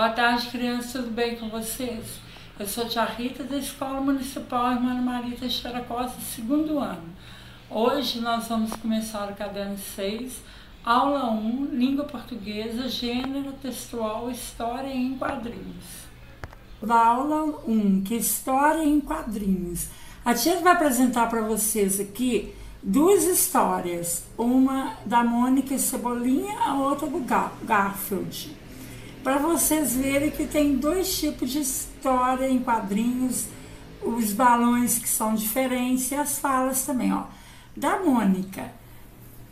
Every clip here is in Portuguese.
Boa tarde, crianças, tudo bem com vocês? Eu sou a tia Rita da Escola Municipal Irmã Maria Teixeira Costa, segundo ano. Hoje nós vamos começar o caderno 6, aula 1, língua portuguesa, gênero textual, história em quadrinhos. Da aula 1, que é história em quadrinhos. A tia vai apresentar para vocês aqui duas histórias, uma da Mônica e Cebolinha, a outra do Garfield. Para vocês verem que tem dois tipos de história em quadrinhos, os balões que são diferentes e as falas também, ó. Da Mônica,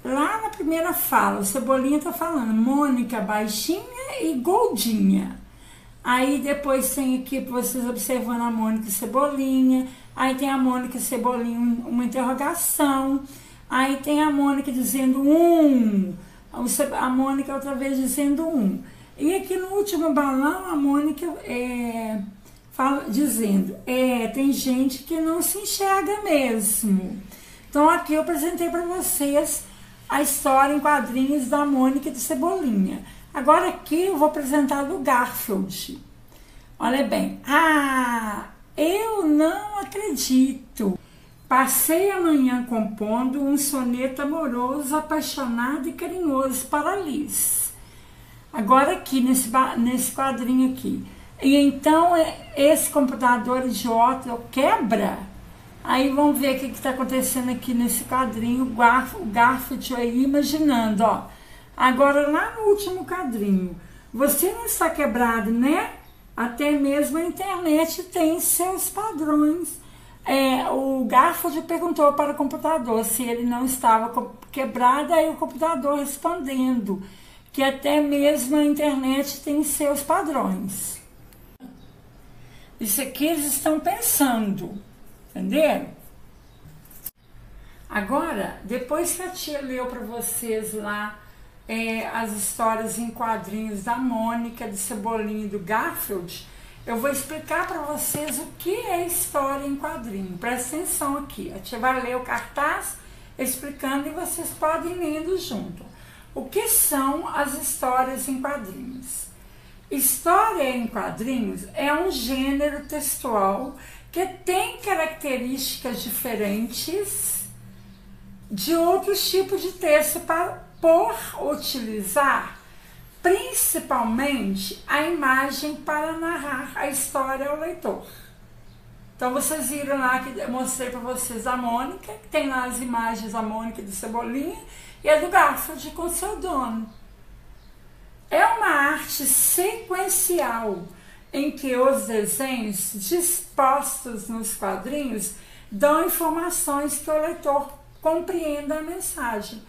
lá na primeira fala, o Cebolinha tá falando, Mônica baixinha e gordinha. Aí depois tem aqui vocês observando a Mônica e Cebolinha, aí tem a Mônica e Cebolinha, uma interrogação, aí tem a Mônica dizendo a Mônica outra vez dizendo E aqui no último balão, a Mônica fala, dizendo, tem gente que não se enxerga mesmo. Então aqui eu apresentei para vocês a história em quadrinhos da Mônica e do Cebolinha. Agora aqui eu vou apresentar do Garfield. Olha bem, eu não acredito. Passei a manhã compondo um soneto amoroso, apaixonado e carinhoso para Liz. Agora aqui, nesse quadrinho aqui. E então, esse computador idiota quebra. Aí vamos ver o que está acontecendo aqui nesse quadrinho. O Garfield aí imaginando, ó. Agora, lá no último quadrinho. Você não está quebrado, né? Até mesmo a internet tem seus padrões. O Garfield perguntou para o computador se ele não estava quebrado. Aí o computador respondendo que até mesmo a internet tem seus padrões. Isso aqui eles estão pensando, entenderam? Agora, depois que a tia leu para vocês lá as histórias em quadrinhos da Mônica, do Cebolinha e do Garfield, eu vou explicar para vocês o que é história em quadrinho. Presta atenção aqui, a tia vai ler o cartaz explicando e vocês podem ir lendo junto. O que são as histórias em quadrinhos? História em quadrinhos é um gênero textual que tem características diferentes de outros tipos de texto por utilizar principalmente a imagem para narrar a história ao leitor. Então vocês viram lá que eu mostrei para vocês a Mônica, que tem lá as imagens da Mônica e do Cebolinha, e a do Garfield com seu dono. É uma arte sequencial em que os desenhos dispostos nos quadrinhos dão informações que o leitor compreenda a mensagem.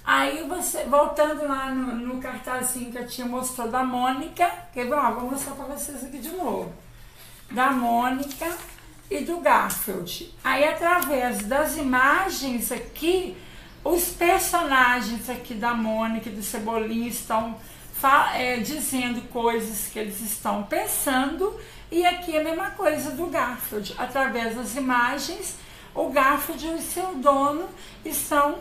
Aí você, voltando lá no cartazinho que a tia mostrou da Mônica, quer ver? Vou mostrar para vocês aqui de novo. Da Mônica e do Garfield. Aí através das imagens aqui, os personagens aqui da Mônica e do Cebolinha estão dizendo coisas que eles estão pensando, e aqui a mesma coisa do Garfield. Através das imagens, o Garfield e o seu dono estão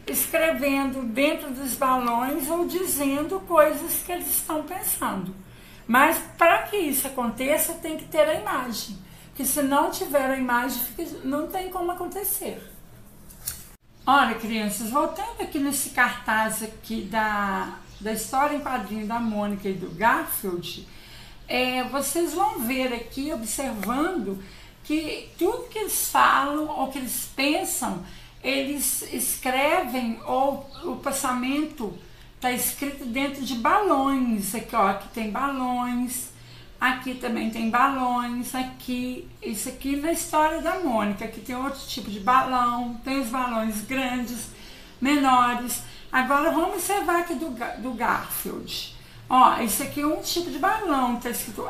escrevendo dentro dos balões ou dizendo coisas que eles estão pensando. Mas para que isso aconteça, tem que ter a imagem, porque se não tiver a imagem, não tem como acontecer. Olha, crianças, voltando aqui nesse cartaz aqui da história em quadrinho da Mônica e do Garfield, vocês vão ver aqui, observando, que tudo que eles falam ou que eles pensam, eles escrevem, ou o pensamento está escrito dentro de balões. Aqui, ó, aqui tem balões, aqui também tem balões, aqui, isso aqui na história da Mônica, aqui tem outro tipo de balão, tem os balões grandes, menores. Agora vamos observar aqui do Garfield. Ó, esse aqui é um tipo de balão, tá escrito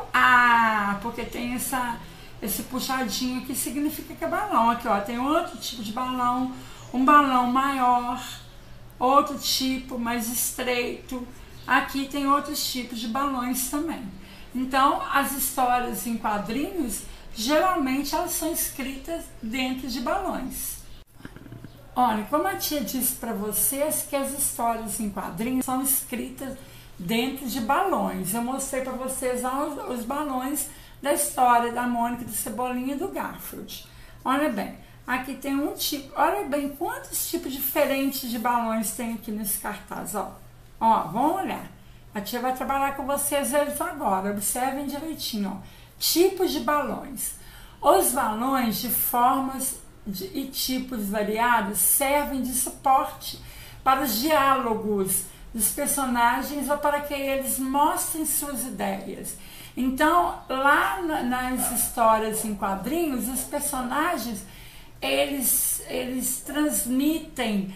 porque tem esse puxadinho que significa que é balão. Aqui, ó, tem outro tipo de balão, um balão maior, outro tipo mais estreito. Aqui tem outros tipos de balões também. Então, as histórias em quadrinhos, geralmente elas são escritas dentro de balões. Olha, como a tia disse para vocês que as histórias em quadrinhos são escritas dentro de balões. Eu mostrei para vocês os balões da história da Mônica, do Cebolinha e do Garfield. Olha bem, aqui tem um tipo, olha bem quantos tipos diferentes de balões tem aqui nesse cartaz, ó. Ó, vamos olhar. A tia vai trabalhar com vocês eles agora, observem direitinho, ó. Tipos de balões. Os balões de formas e tipos variados servem de suporte para os diálogos dos personagens ou para que eles mostrem suas ideias. Então, lá nas histórias em quadrinhos, os personagens, eles transmitem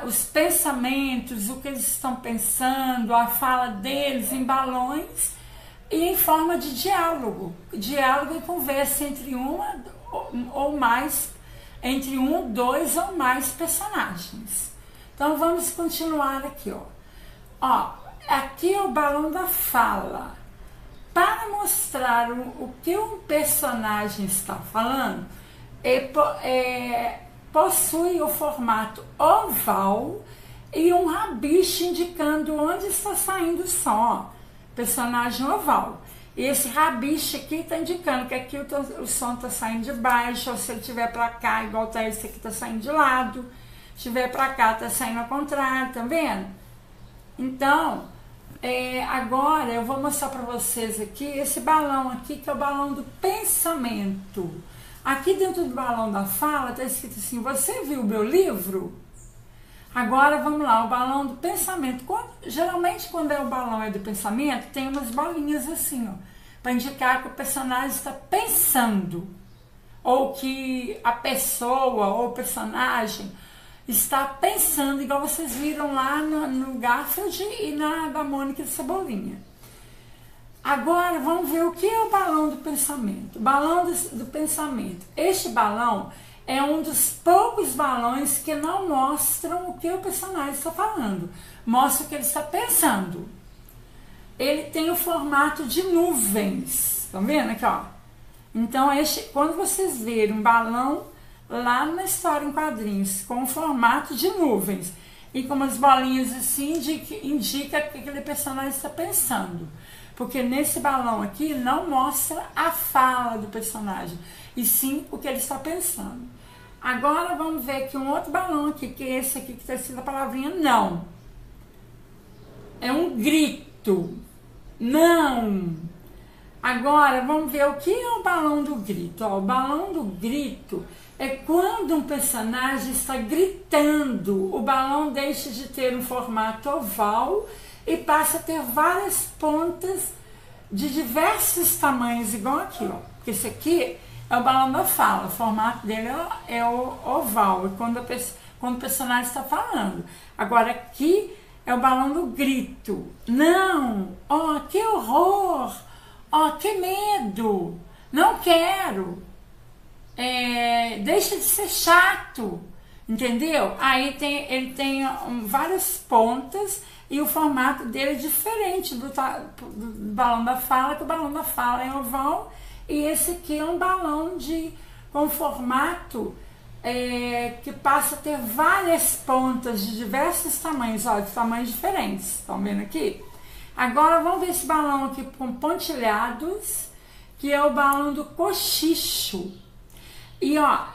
os pensamentos, o que eles estão pensando, a fala deles em balões e em forma de diálogo. Diálogo e conversa entre dois ou mais personagens. Então, vamos continuar aqui, ó. Ó, aqui é o balão da fala. Para mostrar o que um personagem está falando, possui o formato oval e um rabicho indicando onde está saindo o som. Personagem oval. E esse rabicho aqui está indicando que aqui o som está saindo de baixo, ou se ele estiver para cá, igual tá esse aqui, está saindo de lado. Se estiver para cá, está saindo ao contrário, tá vendo? Então, agora eu vou mostrar para vocês aqui esse balão aqui, que é o balão do pensamento. Aqui dentro do balão da fala está escrito assim: você viu o meu livro? Agora vamos lá, o balão do pensamento. Geralmente quando o balão é do pensamento, tem umas bolinhas assim, ó, para indicar que o personagem está pensando, ou que a pessoa ou o personagem está pensando, igual vocês viram lá no Garfield e da Mônica e Cebolinha. Agora vamos ver o que é o balão do pensamento. O balão do pensamento. Este balão é um dos poucos balões que não mostram o que o personagem está falando. Mostra o que ele está pensando. Ele tem o formato de nuvens. Estão vendo aqui, ó? Então, quando vocês verem um balão lá na história em quadrinhos com o formato de nuvens e com umas bolinhas assim, indica que aquele personagem está pensando. Porque nesse balão aqui não mostra a fala do personagem, e sim o que ele está pensando. Agora vamos ver aqui um outro balão aqui, que é esse aqui que está escrito a palavrinha não. É um grito. Não. Agora vamos ver o que é o balão do grito. Ó, o balão do grito é quando um personagem está gritando. O balão deixa de ter um formato oval e passa a ter várias pontas de diversos tamanhos, igual aqui, ó. Porque esse aqui é o balão da fala, o formato dele é o oval, é quando o personagem está falando. Agora aqui é o balão do grito. Não! Ó, que horror! Ó, que medo! Não quero! Deixa de ser chato! Entendeu? Aí ele tem várias pontas e o formato dele é diferente do balão da fala, que o balão da fala é oval, e esse aqui é um balão com formato que passa a ter várias pontas de diversos tamanhos, ó, de tamanhos diferentes. Estão vendo aqui? Agora vamos ver esse balão aqui com pontilhados, que é o balão do cochicho. E ó,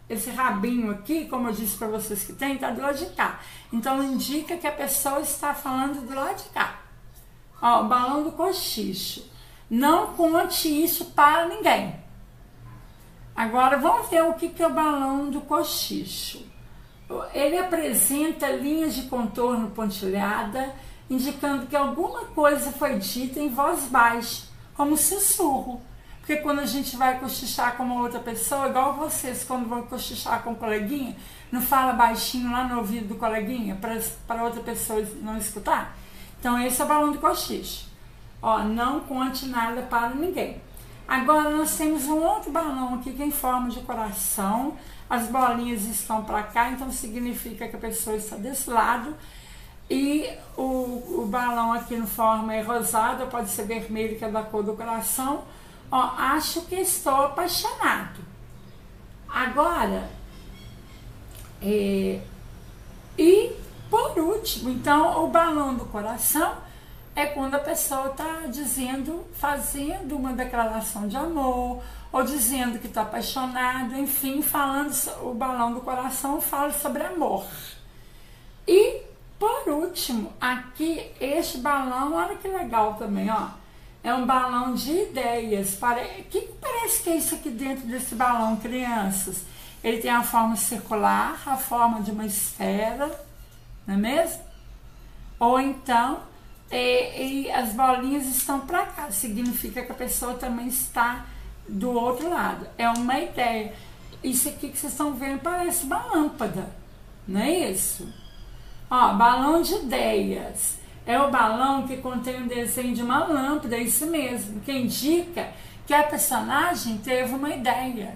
esse rabinho aqui, como eu disse para vocês que tem, tá do lado de cá. Então indica que a pessoa está falando do lado de cá. Ó, o balão do cochicho. Não conte isso para ninguém. Agora vamos ver o que é o balão do cochicho. Ele apresenta linhas de contorno pontilhada, indicando que alguma coisa foi dita em voz baixa, como sussurro. Porque quando a gente vai cochichar com uma outra pessoa, igual vocês, quando vão cochichar com um coleguinha, não fala baixinho lá no ouvido do coleguinha, para outra pessoa não escutar? Então esse é o balão do cochicho. Ó, não conte nada para ninguém. Agora nós temos um outro balão aqui que é em forma de coração. As bolinhas estão para cá, então significa que a pessoa está desse lado. E o balão aqui em forma é rosada, pode ser vermelho, que é da cor do coração. Ó, acho que estou apaixonado. Agora, e por por último, então, o balão do coração é quando a pessoa está dizendo, fazendo uma declaração de amor, ou dizendo que está apaixonado, enfim, falando, o balão do coração fala sobre amor. E, por último, aqui, este balão, olha que legal também, ó, é um balão de ideias. O que parece que é isso aqui dentro desse balão, crianças? Ele tem a forma circular, a forma de uma esfera, não é mesmo? Ou então, e as bolinhas estão para cá, significa que a pessoa também está do outro lado. É uma ideia. Isso aqui que vocês estão vendo parece uma lâmpada, não é isso? Ó, balão de ideias. É o balão que contém um desenho de uma lâmpada, é isso mesmo, que indica que a personagem teve uma ideia.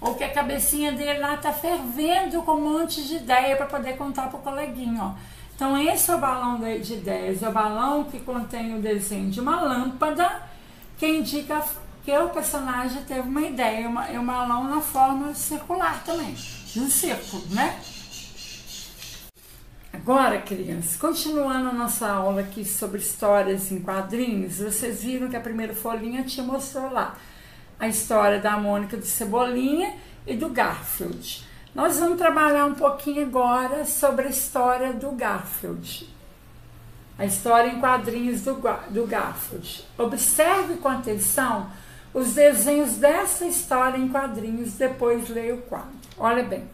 Ou que a cabecinha dele lá está fervendo com um monte de ideia para poder contar para o coleguinha, ó. Então esse é o balão de ideias, é o balão que contém o desenho de uma lâmpada, que indica que o personagem teve uma ideia. É um balão na forma circular também, de um círculo, né? Agora, crianças, continuando a nossa aula aqui sobre histórias em quadrinhos, vocês viram que a primeira folhinha te mostrou lá a história da Mônica, do Cebolinha e do Garfield. Nós vamos trabalhar um pouquinho agora sobre a história do Garfield. A história em quadrinhos do Garfield. Observe com atenção os desenhos dessa história em quadrinhos, depois leia o quadro. Olha bem,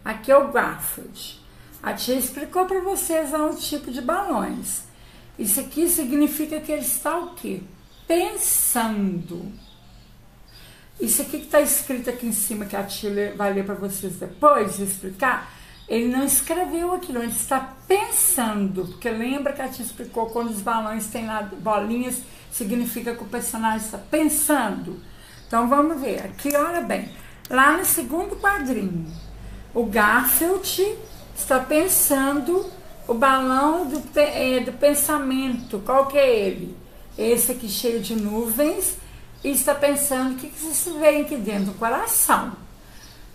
aqui é o Garfield. A tia explicou para vocês lá o tipo de balões. Isso aqui significa que ele está o quê? Pensando. Isso aqui que está escrito aqui em cima, que a tia vai ler para vocês depois, explicar, ele não escreveu aquilo, ele está pensando, porque lembra que a tia explicou, quando os balões têm lá bolinhas, significa que o personagem está pensando. Então vamos ver, aqui olha bem, lá no segundo quadrinho, o Garfield está pensando o balão do pensamento. Qual que é ele? Esse aqui cheio de nuvens, e está pensando o que se vê aqui dentro do coração.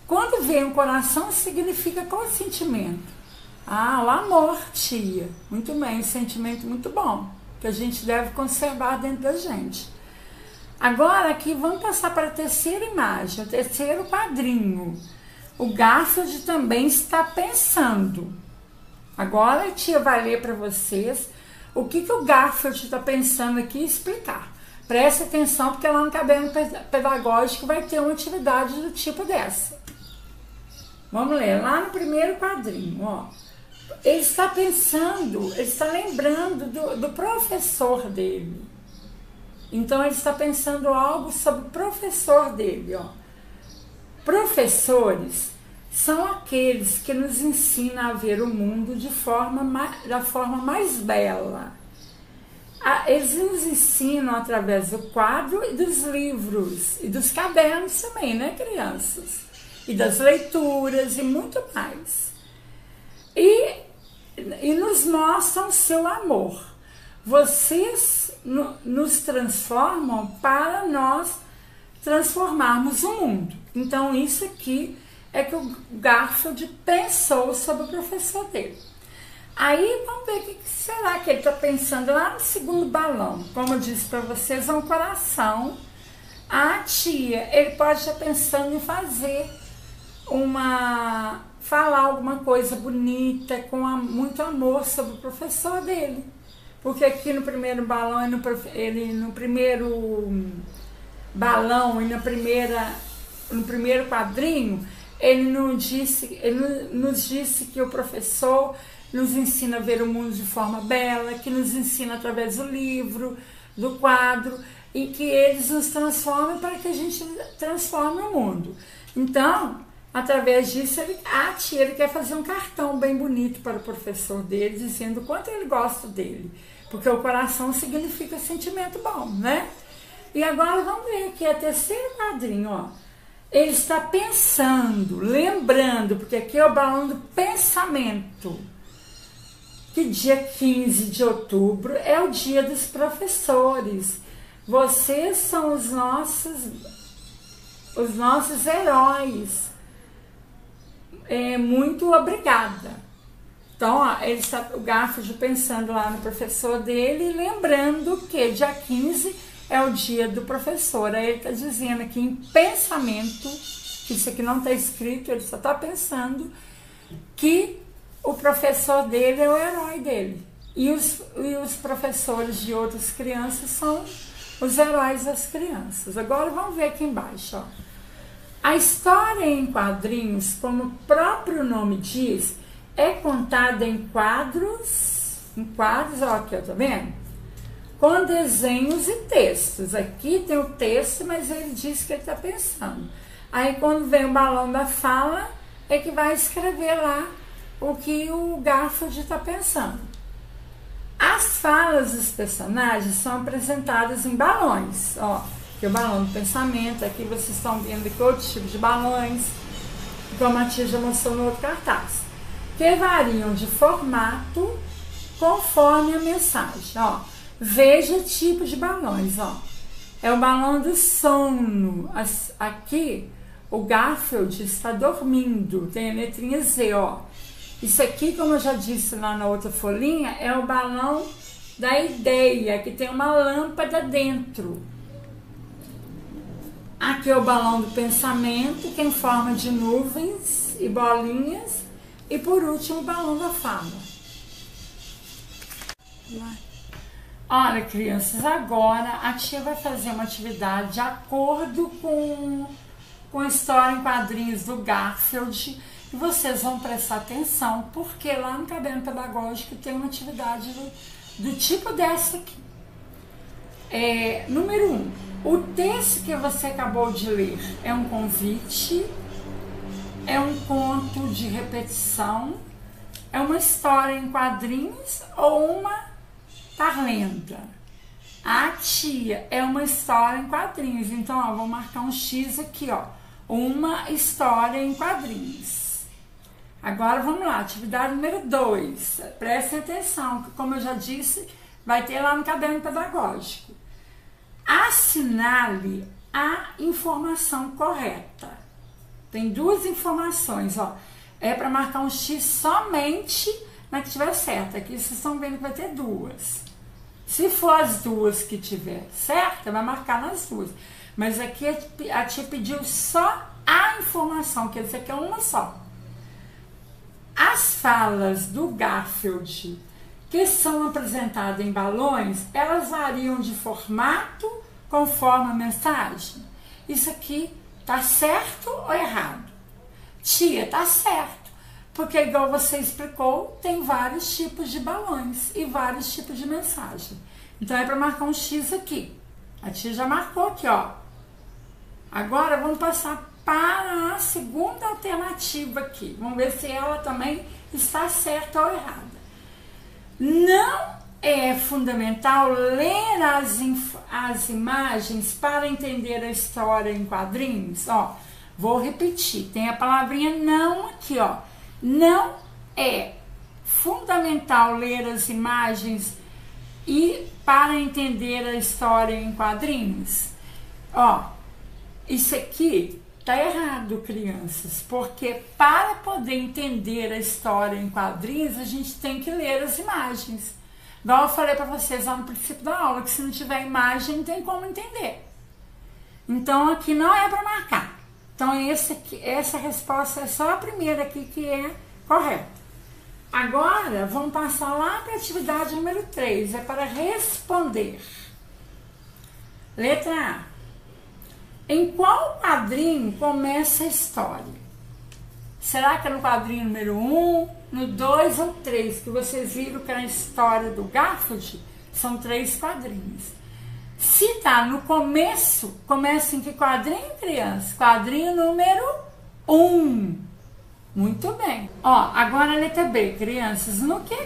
Quando vem o coração, significa qual sentimento? Ah, o amor, tia. Muito bem, um sentimento muito bom, que a gente deve conservar dentro da gente. Agora aqui vamos passar para a terceira imagem, o terceiro quadrinho. O Garfield também está pensando. Agora a tia vai ler para vocês o que o Garfield está pensando aqui e explicar. Preste atenção, porque lá no caderno pedagógico vai ter uma atividade do tipo dessa. Vamos ler, lá no primeiro quadrinho, ó. Ele está pensando, ele está lembrando do professor dele. Então ele está pensando algo sobre o professor dele, ó. Professores são aqueles que nos ensinam a ver o mundo da forma mais bela. Eles nos ensinam através do quadro e dos livros, e dos cadernos também, né, crianças? E das leituras e muito mais. E nos mostram o seu amor. Vocês nos transformam para nós transformarmos o mundo. Então isso aqui é que o Garfield pensou sobre o professor dele. Aí vamos ver o que será que ele está pensando lá no segundo balão. Como eu disse para vocês, é um coração. A tia, ele pode estar pensando em falar alguma coisa bonita, com muito amor sobre o professor dele. Porque aqui no primeiro balão, no primeiro balão e no primeiro quadrinho, ele nos disse que o professor nos ensina a ver o mundo de forma bela, que nos ensina através do livro, do quadro, e que eles nos transformam para que a gente transforme o mundo. Então, através disso, ele quer fazer um cartão bem bonito para o professor dele, dizendo o quanto ele gosta dele, porque o coração significa sentimento bom, né? E agora vamos ver aqui a terceiro quadrinho, ó. Ele está pensando, lembrando, porque aqui é o balão do pensamento, que dia 15 de outubro é o dia dos professores. Vocês são os nossos heróis. Muito obrigada. Então, ó, o Garfield pensando lá no professor dele, lembrando que dia 15 é o dia do professor. Aí ele está dizendo aqui em pensamento, que isso aqui não está escrito, ele só está pensando que o professor dele é o herói dele. E os professores de outras crianças são os heróis das crianças. Agora vamos ver aqui embaixo, ó. A história em quadrinhos, como o próprio nome diz, é contada em quadros, ó, aqui, ó, tá vendo? Com desenhos e textos. Aqui tem o texto, mas ele diz que ele está pensando. Aí quando vem o balão da fala, é que vai escrever lá o que o Garfield está pensando. As falas dos personagens são apresentadas em balões, ó. Aqui o balão do pensamento, aqui vocês estão vendo aqui outros tipos de balões, como a tia já mostrou no outro cartaz, que variam de formato conforme a mensagem, ó. Veja o tipo de balões, ó. É o balão do sono. Aqui, o Garfield está dormindo, tem a letrinha Z, ó. Isso aqui, como eu já disse lá na outra folhinha, é o balão da ideia, que tem uma lâmpada dentro. Aqui é o balão do pensamento, que é em forma de nuvens e bolinhas. E por último, o balão da fala. Olha, crianças, agora a tia vai fazer uma atividade de acordo com a história em quadrinhos do Garfield. E vocês vão prestar atenção, porque lá no Caderno Pedagógico tem uma atividade do tipo dessa aqui. Número 1. O texto que você acabou de ler é um convite, é um conto de repetição, é uma história em quadrinhos ou uma parlenda? A tia é uma história em quadrinhos, então ó, vou marcar um X aqui, ó, uma história em quadrinhos. Agora vamos lá, atividade número 2, prestem atenção, que como eu já disse, vai ter lá no Caderno Pedagógico. Assinale a informação correta. Tem duas informações, ó. É para marcar um X somente na que estiver certa. Aqui vocês estão vendo que vai ter duas. Se for as duas que tiver certa, vai marcar nas duas. Mas aqui a tia pediu só a informação, quer dizer que é uma só. As falas do Garfield que são apresentadas em balões, elas variam de formato conforme a mensagem. Isso aqui tá certo ou errado? Tia, tá certo, porque igual você explicou, tem vários tipos de balões e vários tipos de mensagem. Então é para marcar um X aqui. A tia já marcou aqui, ó. Agora vamos passar para a segunda alternativa aqui. Vamos ver se ela também está certa ou errada. Não é fundamental ler as imagens para entender a história em quadrinhos? Ó, vou repetir, tem a palavrinha não aqui, ó. Não é fundamental ler as imagens e para entender a história em quadrinhos? Ó, isso aqui tá errado, crianças, porque para poder entender a história em quadrinhos, a gente tem que ler as imagens. Igual eu falei para vocês lá no princípio da aula, que se não tiver imagem, não tem como entender. Então, aqui não é para marcar. Então, essa resposta é só a primeira aqui que é correta. Agora, vamos passar lá para a atividade número 3. É para responder. Letra A. Em qual quadrinho começa a história? Será que é no quadrinho número 1, no 2 ou 3? Que vocês viram que a história do Garfield são 3 quadrinhos. Se tá no começo, começa em que quadrinho, criança? Quadrinho número 1. Muito bem. Ó, agora a letra B, crianças. No que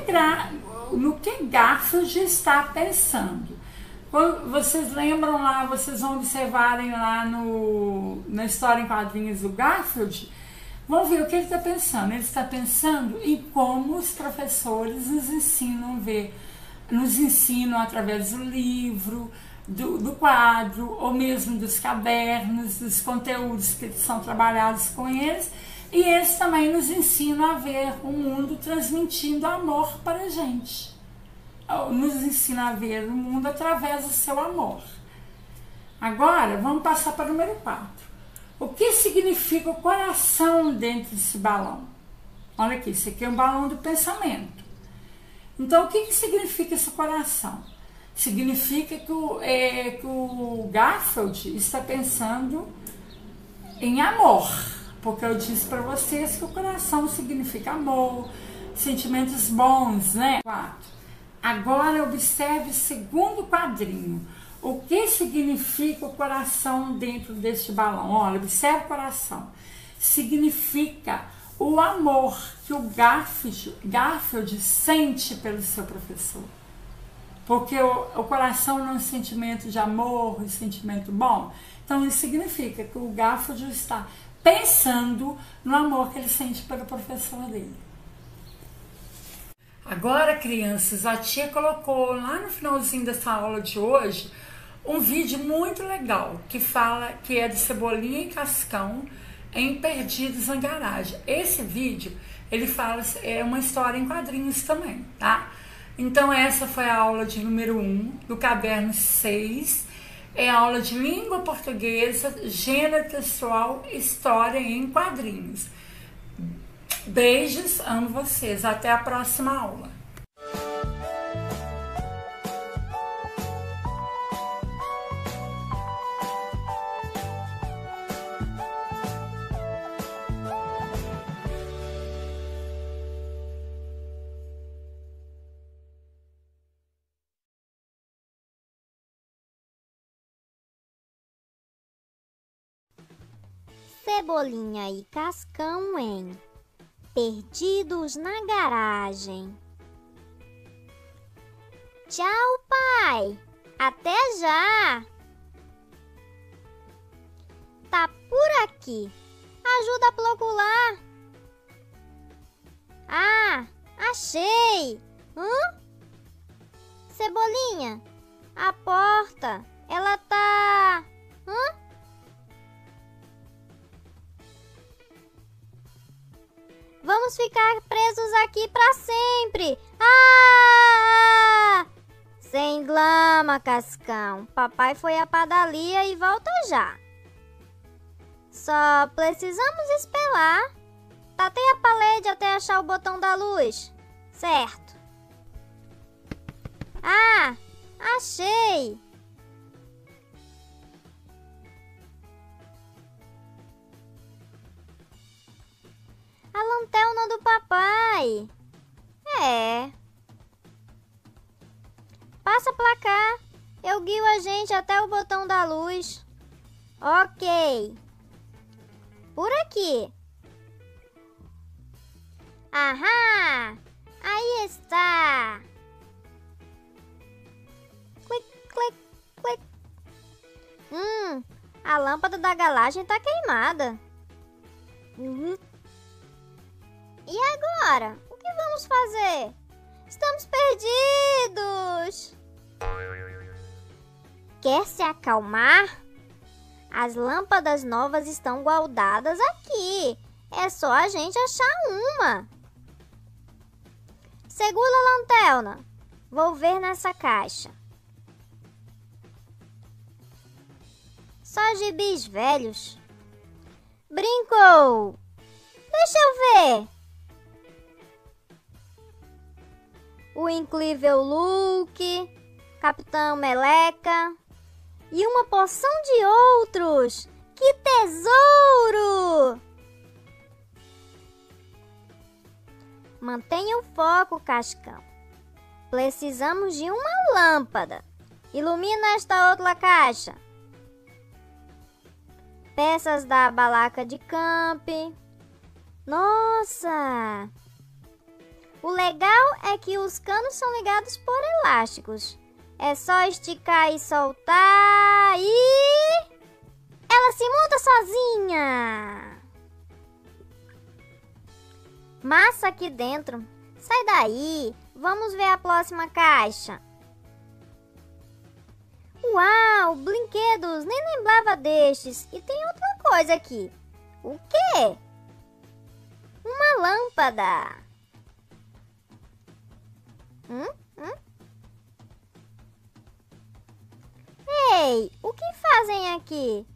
Garfield está pensando? Quando vocês lembram lá, vocês vão observarem lá na história em quadrinhos do Garfield, vão ver o que ele está pensando. Ele está pensando em como os professores nos ensinam através do livro, do quadro, ou mesmo dos cadernos, dos conteúdos que são trabalhados com eles. E eles também nos ensinam a ver o mundo transmitindo amor para a gente. Nos ensina a ver o mundo através do seu amor. Agora, vamos passar para o número 4. O que significa o coração dentro desse balão? Olha aqui, esse aqui é um balão do pensamento. Então, o que significa esse coração? Significa que o Garfield está pensando em amor. Porque eu disse para vocês que o coração significa amor, sentimentos bons, né? 4. Agora, observe o segundo quadrinho. O que significa o coração dentro deste balão? Olha, observe o coração. Significa o amor que o Garfield sente pelo seu professor. Porque o coração não é um sentimento de amor, um sentimento bom. Então, isso significa que o Garfield está pensando no amor que ele sente pelo professor dele. Agora, crianças, a tia colocou lá no finalzinho dessa aula de hoje um vídeo muito legal que fala que é de Cebolinha e Cascão em Perdidos na Garagem. Esse vídeo, ele fala, é uma história em quadrinhos também, tá? Então essa foi a aula de número 1 do caderno 6. É a aula de língua portuguesa, gênero textual, história em quadrinhos. Beijos, amo vocês. Até a próxima aula. Cebolinha e Cascão em Perdidos na Garagem. Tchau, pai! Até já! Tá por aqui. Ajuda a procurar. Ah, achei! Cebolinha, a porta, ela tá... Vamos ficar presos aqui para sempre. Ah! Sem lama, Cascão. Papai foi à padaria e volta já. Só precisamos esperar. Tatei a parede até achar o botão da luz. Certo. Ah, achei. A lanterna do papai. É. Passa pra cá. Eu guio a gente até o botão da luz. Ok. Por aqui. Ahá! Aí está. Clic, clic, clic. A lâmpada da garagem tá queimada. E agora? O que vamos fazer? Estamos perdidos! Quer se acalmar? As lâmpadas novas estão guardadas aqui. É só a gente achar uma. Segura a lanterna. Vou ver nessa caixa. Só gibis velhos. Brincou! Deixa eu ver. O incrível Luke, Capitão Meleca e uma porção de outros. Que tesouro! Mantenha o foco, Cascão. Precisamos de uma lâmpada. Ilumina esta outra caixa. Peças da balaca de camp. Nossa! O legal é que os canos são ligados por elásticos. É só esticar e soltar e... ela se monta sozinha! Massa aqui dentro. Sai daí. Vamos ver a próxima caixa. Uau, brinquedos. Nem lembrava destes. E tem outra coisa aqui. O quê? lâmpada. Ei, o que fazem aqui?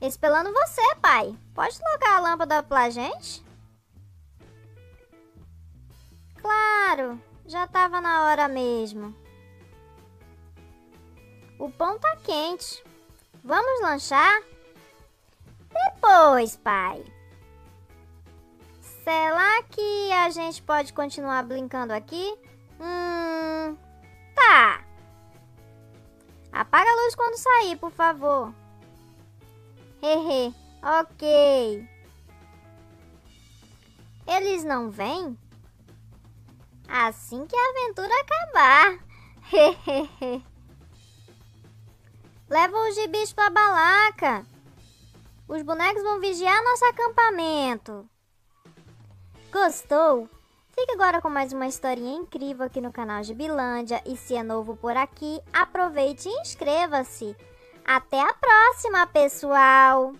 Esperando você, pai. Pode trocar a lâmpada pra gente? Claro, já tava na hora mesmo. O pão tá quente. Vamos lanchar? Depois, pai. Será que a gente pode continuar brincando aqui? Tá. Apaga a luz quando sair, por favor. Hehe, ok. Eles não vêm? Assim que a aventura acabar. Hehehe. Leva os gibis pra balaca. Os bonecos vão vigiar nosso acampamento. Gostou? Fique agora com mais uma historinha incrível aqui no canal Gibilândia. E se é novo por aqui, aproveite e inscreva-se. Até a próxima, pessoal!